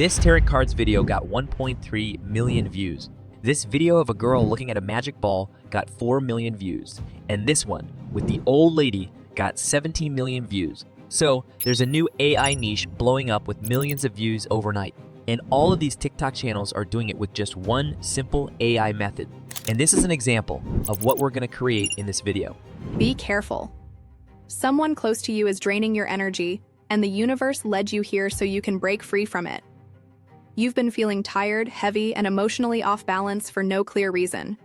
This tarot cards video got 1.3 million views. This video of a girl looking at a magic ball got 4 million views. And this one, with the old lady, got 17 million views. So there's a new AI niche blowing up with millions of views overnight. And all of these TikTok channels are doing it with just one simple AI method. And this is an example of what we're going to create in this video. Be careful. Someone close to you is draining your energy, and the universe led you here so you can break free from it. You've been feeling tired, heavy, and emotionally off balance for no clear reason.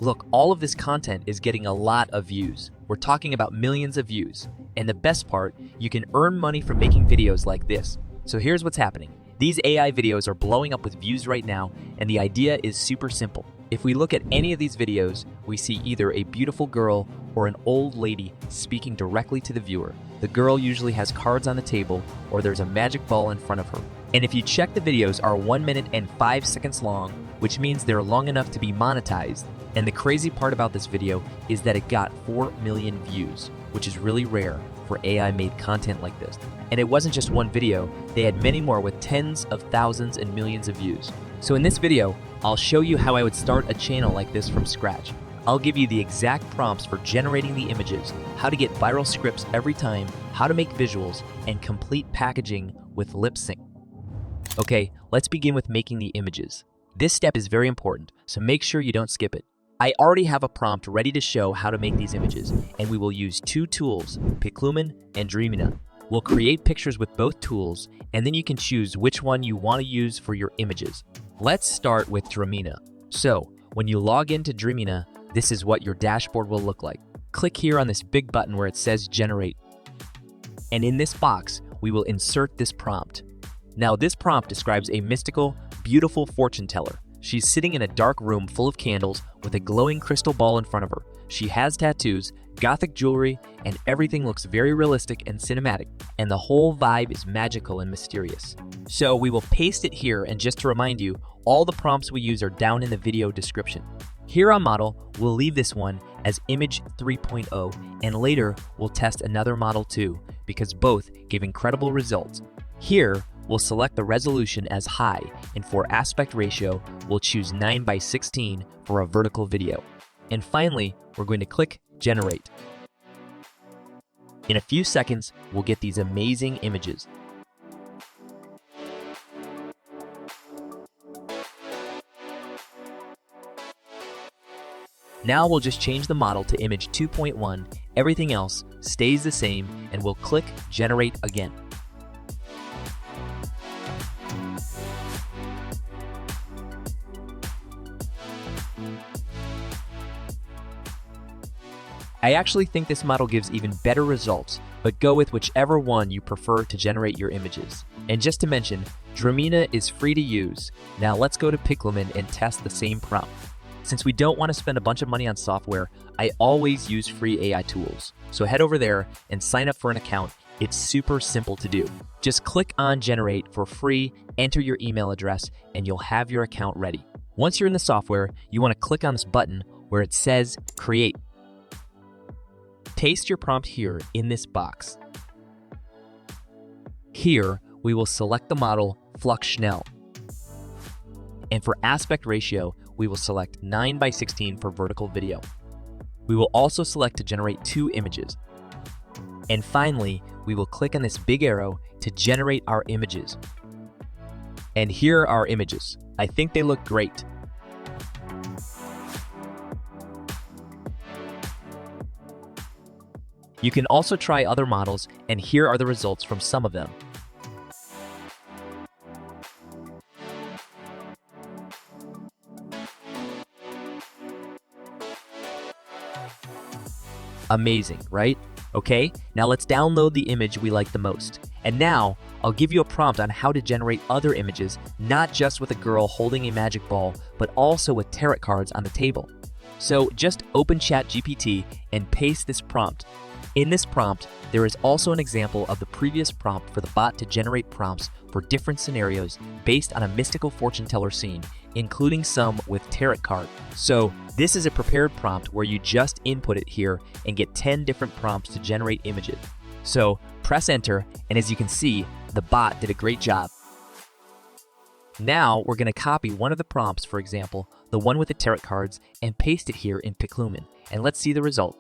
Look, all of this content is getting a lot of views. We're talking about millions of views. And the best part, you can earn money from making videos like this. So here's what's happening. These AI videos are blowing up with views right now, and the idea is super simple. If we look at any of these videos, we see either a beautiful girl or an old lady speaking directly to the viewer. The girl usually has cards on the table, or there's a magic ball in front of her. And if you check, the videos are 1 minute and 5 seconds long, which means they're long enough to be monetized. And the crazy part about this video is that it got 4 million views, which is really rare for AI-made content like this. And it wasn't just one video, they had many more with tens of thousands and millions of views. So in this video, I'll show you how I would start a channel like this from scratch. I'll give you the exact prompts for generating the images, how to get viral scripts every time, how to make visuals, and complete packaging with lip sync. Okay, let's begin with making the images. This step is very important, so make sure you don't skip it. I already have a prompt ready to show how to make these images, and we will use two tools, Piclumen and Dreamina. We'll create pictures with both tools, and then you can choose which one you want to use for your images. Let's start with Dreamina. So, when you log into Dreamina, this is what your dashboard will look like. Click here on this big button where it says Generate. And in this box, we will insert this prompt. Now, this prompt describes a mystical, beautiful fortune teller. She's sitting in a dark room full of candles with a glowing crystal ball in front of her. She has tattoos, gothic jewelry, and everything looks very realistic and cinematic. And the whole vibe is magical and mysterious. So we will paste it here, and just to remind you, all the prompts we use are down in the video description. Here on model, we'll leave this one as image 3.0, and later we'll test another model too, because both give incredible results. Here, we'll select the resolution as high, and for aspect ratio, we'll choose 9:16 for a vertical video. And finally, we're going to click Generate. In a few seconds, we'll get these amazing images. Now we'll just change the model to image 2.1, everything else stays the same, and we'll click Generate again. I actually think this model gives even better results, but go with whichever one you prefer to generate your images. And just to mention, Dreamina is free to use. Now let's go to Piclumen and test the same prompt. Since we don't want to spend a bunch of money on software, I always use free AI tools. So head over there and sign up for an account. It's super simple to do. Just click on Generate for free, enter your email address, and you'll have your account ready. Once you're in the software, you want to click on this button where it says Create. Paste your prompt here in this box. Here, we will select the model Flux Schnell. And for aspect ratio, we will select 9:16 for vertical video. We will also select to generate 2 images. And finally, we will click on this big arrow to generate our images. And here are our images. I think they look great. You can also try other models, and here are the results from some of them. Amazing, right? Okay, now let's download the image we like the most. And now, I'll give you a prompt on how to generate other images, not just with a girl holding a magic ball, but also with tarot cards on the table. So just open ChatGPT and paste this prompt. In this prompt, there is also an example of the previous prompt for the bot to generate prompts for different scenarios based on a mystical fortune teller scene, including some with tarot card. So this is a prepared prompt where you just input it here and get 10 different prompts to generate images. So press enter, and as you can see, the bot did a great job. Now we're going to copy one of the prompts, for example, the one with the tarot cards, and paste it here in Piclumen. And let's see the result.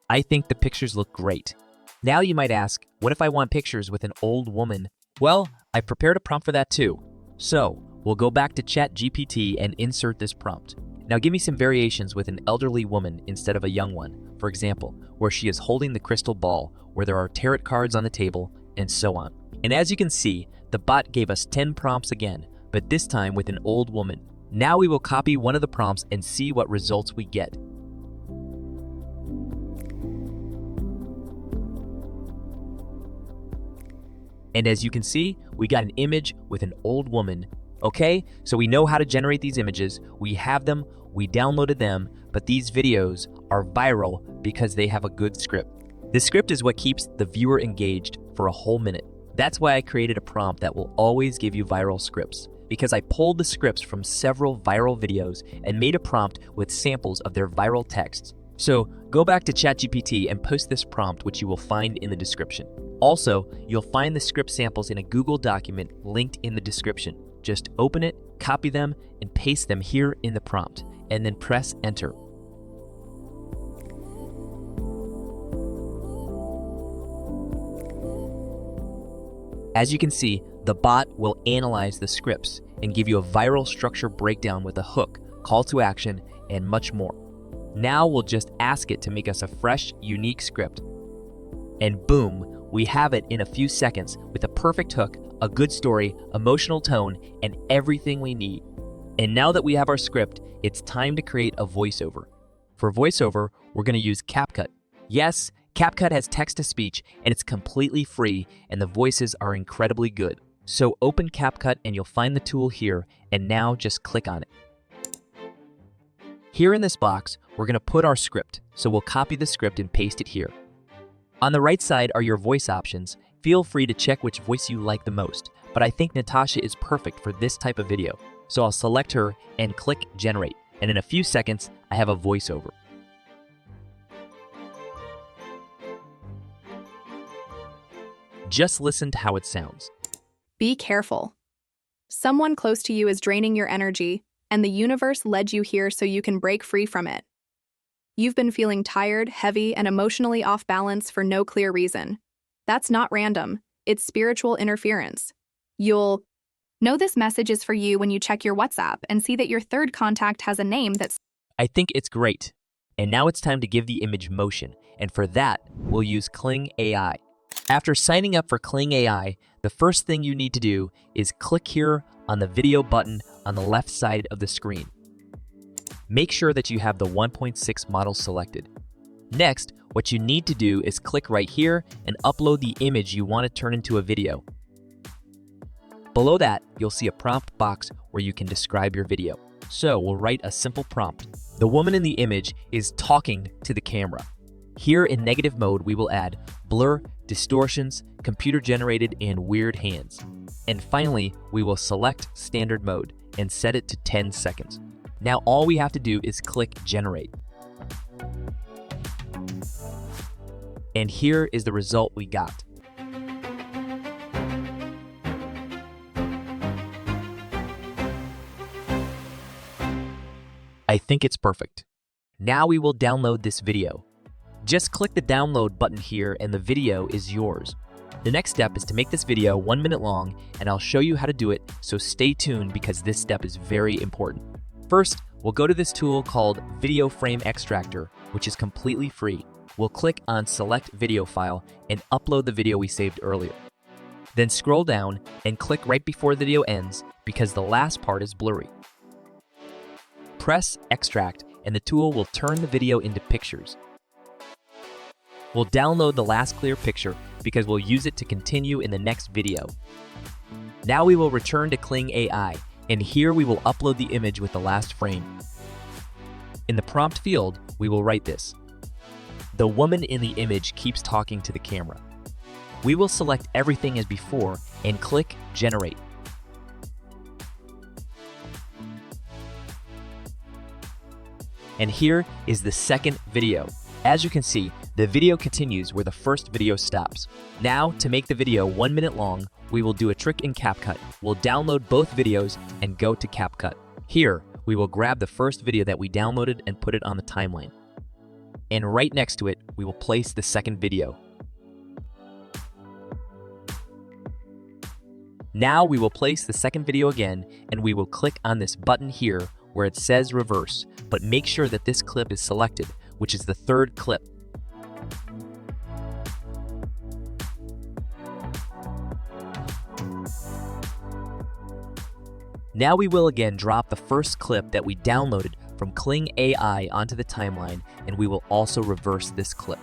I think the pictures look great. Now you might ask, what if I want pictures with an old woman? Well, I prepared a prompt for that too. So we'll go back to ChatGPT and insert this prompt. Now give me some variations with an elderly woman instead of a young one. For example, where she is holding the crystal ball, where there are tarot cards on the table, and so on. And as you can see, the bot gave us 10 prompts again, but this time with an old woman. Now we will copy one of the prompts and see what results we get. And as you can see, we got an image with an old woman. Okay, so we know how to generate these images, we have them, we downloaded them, but these videos are viral because they have a good script. The script is what keeps the viewer engaged for a whole minute. That's why I created a prompt that will always give you viral scripts, because I pulled the scripts from several viral videos and made a prompt with samples of their viral texts. So go back to ChatGPT and post this prompt, which you will find in the description. Also, you'll find the script samples in a Google document linked in the description. Just open it, copy them, and paste them here in the prompt, and then press enter. As you can see, the bot will analyze the scripts and give you a viral structure breakdown with a hook, call to action, and much more. Now we'll just ask it to make us a fresh, unique script. And boom, we have it in a few seconds with a perfect hook, a good story, emotional tone, and everything we need. And now that we have our script, it's time to create a voiceover. For voiceover, we're going to use CapCut. Yes, CapCut has text-to-speech, and it's completely free, and the voices are incredibly good. So open CapCut and you'll find the tool here, and now just click on it. Here in this box, we're going to put our script, so we'll copy the script and paste it here. On the right side are your voice options. Feel free to check which voice you like the most, but I think Natasha is perfect for this type of video. So I'll select her and click Generate, and in a few seconds, I have a voiceover. Just listen to how it sounds. Be careful. Someone close to you is draining your energy, and the universe led you here so you can break free from it. You've been feeling tired, heavy, and emotionally off balance for no clear reason. That's not random. It's spiritual interference. You'll know this message is for you when you check your WhatsApp and see that your third contact has a name that's... I think it's great. And now it's time to give the image motion, and for that, we'll use Kling AI. After signing up for Kling AI, the first thing you need to do is click here on the video button on the left side of the screen. Make sure that you have the 1.6 model selected. Next, what you need to do is click right here and upload the image you want to turn into a video. Below that, you'll see a prompt box where you can describe your video. So we'll write a simple prompt. The woman in the image is talking to the camera. Here in negative mode, we will add blur, distortions, computer-generated, and weird hands. And finally, we will select standard mode and set it to 10 seconds. Now all we have to do is click Generate. And here is the result we got. I think it's perfect. Now we will download this video. Just click the download button here and the video is yours. The next step is to make this video 1 minute long, and I'll show you how to do it, so stay tuned because this step is very important. First, we'll go to this tool called Video Frame Extractor, which is completely free. We'll click on Select Video File and upload the video we saved earlier. Then scroll down and click right before the video ends because the last part is blurry. Press Extract and the tool will turn the video into pictures. We'll download the last clear picture because we'll use it to continue in the next video. Now we will return to Kling AI, and here we will upload the image with the last frame. In the prompt field, we will write this. The woman in the image keeps talking to the camera. We will select everything as before and click Generate. And here is the second video. As you can see, The video continues where the first video stops. Now, to make the video 1 minute long, we will do a trick in CapCut. We'll download both videos and go to CapCut. Here, we will grab the first video that we downloaded and put it on the timeline. And right next to it, we will place the second video. Now we will place the second video again, and we will click on this button here where it says reverse, but make sure that this clip is selected, which is the third clip. Now we will again drop the first clip that we downloaded from Kling AI onto the timeline, and we will also reverse this clip.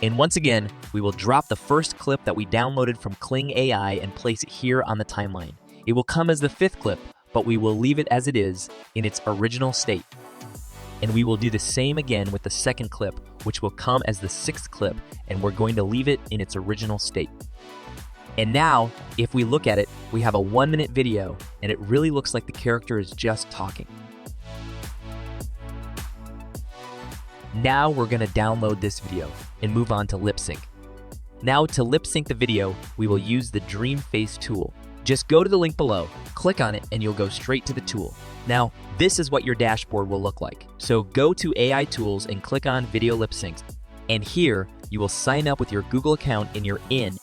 And once again, we will drop the first clip that we downloaded from Kling AI and place it here on the timeline. It will come as the fifth clip, but we will leave it as it is in its original state. And we will do the same again with the second clip, which will come as the sixth clip, and we're going to leave it in its original state. And now, if we look at it, we have a 1 minute video, and it really looks like the character is just talking. Now we're going to download this video and move on to lip sync. Now to lip sync the video, we will use the Dream Face tool. Just go to the link below, click on it, and you'll go straight to the tool. Now, this is what your dashboard will look like. So go to AI Tools and click on Video Lip Syncs. And here, you will sign up with your Google account and you're in.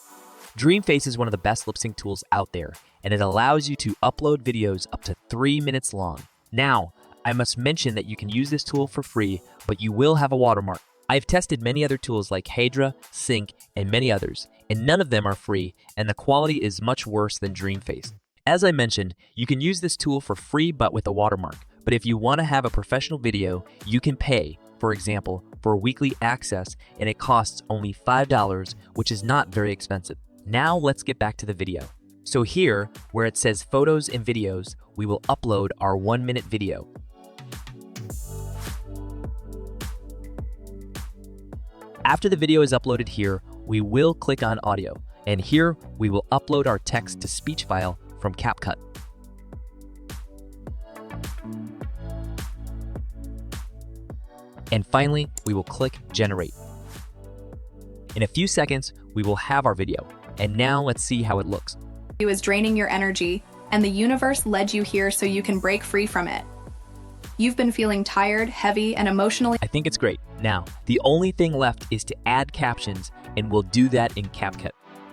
Dream Face is one of the best lip sync tools out there, and it allows you to upload videos up to 3 minutes long. Now, I must mention that you can use this tool for free, but you will have a watermark. I've tested many other tools like Hydra, Sync, and many others, and none of them are free, and the quality is much worse than Dreamface. As I mentioned, you can use this tool for free but with a watermark, but if you want to have a professional video, you can pay, for example, for weekly access, and it costs only $5, which is not very expensive. Now let's get back to the video. So here, where it says photos and videos, we will upload our 1 minute video. After the video is uploaded here, we will click on audio, and here we will upload our text-to-speech file from CapCut. And finally, we will click generate. In a few seconds, we will have our video, and now let's see how it looks. You is draining your energy, and the universe led you here so you can break free from it. You've been feeling tired, heavy, and emotionally. I think it's great. Now, the only thing left is to add captions, and we'll do that in CapCut.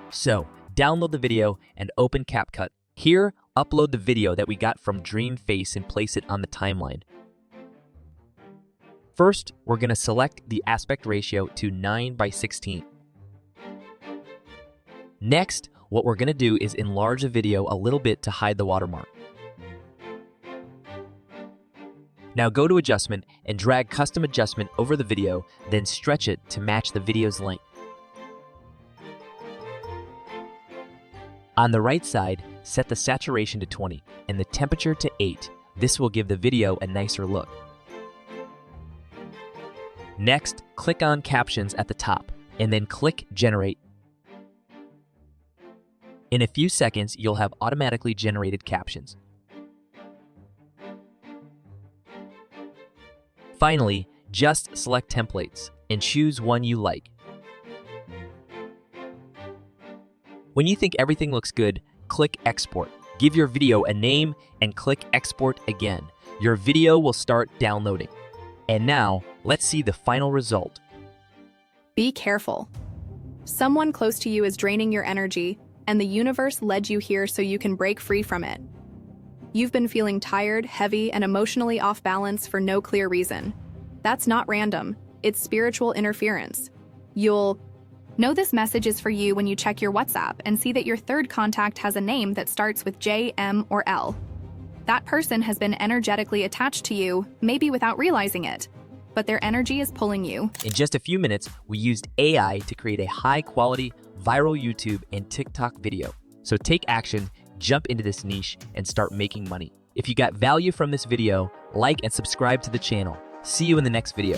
So, download the video and open CapCut. Here, upload the video that we got from Dreamface and place it on the timeline. First, we're going to select the aspect ratio to 9:16. Next, what we're going to do is enlarge the video a little bit to hide the watermark. Now go to Adjustment and drag Custom Adjustment over the video, then stretch it to match the video's length. On the right side, set the saturation to 20 and the temperature to 8. This will give the video a nicer look. Next, click on Captions at the top, and then click Generate. In a few seconds, you'll have automatically generated captions. Finally, just select Templates and choose one you like. When you think everything looks good, click Export. Give your video a name and click Export again. Your video will start downloading. And now, let's see the final result. Be careful. Someone close to you is draining your energy, and the universe led you here so you can break free from it. You've been feeling tired, heavy, and emotionally off balance for no clear reason. That's not random. It's spiritual interference. You'll know this message is for you when you check your WhatsApp and see that your third contact has a name that starts with J, M, or L. That person has been energetically attached to you, maybe without realizing it, but their energy is pulling you. In just a few minutes, we used AI to create a high-quality, viral YouTube and TikTok video. So take action, jump into this niche, and start making money. If you got value from this video, like and subscribe to the channel. See you in the next video.